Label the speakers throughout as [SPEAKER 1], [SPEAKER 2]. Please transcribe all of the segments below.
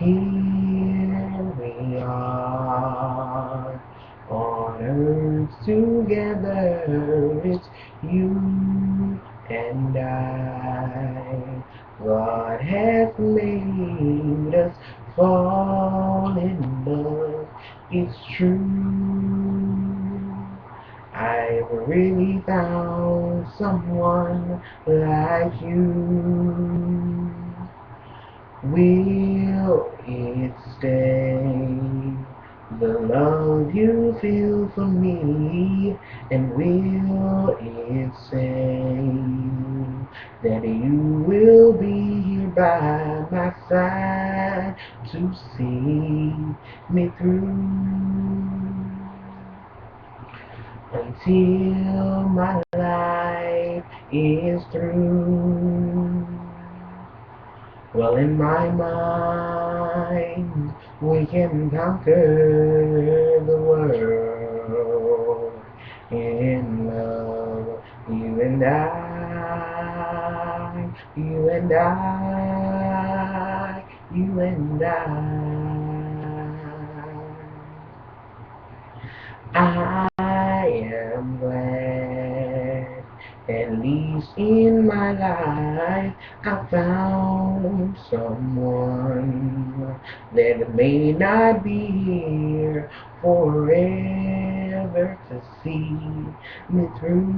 [SPEAKER 1] Here we are on earth together. It's you and I. God has made us fall in love. It's true. I've really found someone like you. Will it stay? The love you feel for me, and will it say that you will be here by my side to see me through until my life is through? Well, in my mind, we can conquer the world in love. You and I, you and I, you and I am glad, at least in my life, I found someone that may not be here forever to see me through.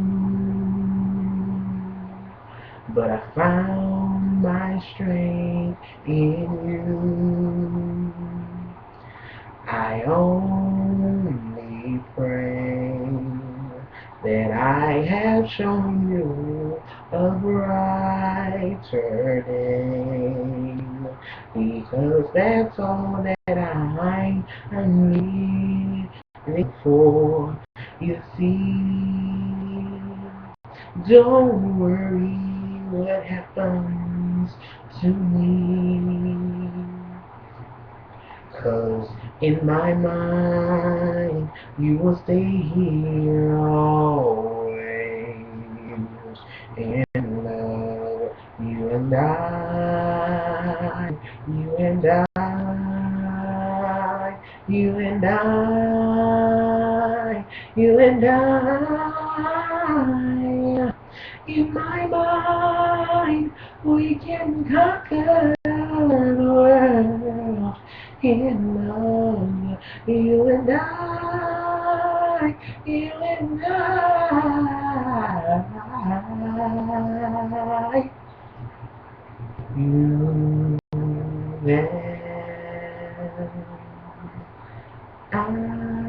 [SPEAKER 1] But I found my strength in you. I only pray that I have shown you a brighter day, because that's all that I'm living for. You see, don't worry what happens to me. 'Cause in my mind, you will stay here always. In love, you and I, you and I, you and I, you and I. In my mind, we can conquer the world in love. You and I, you and I, you and I.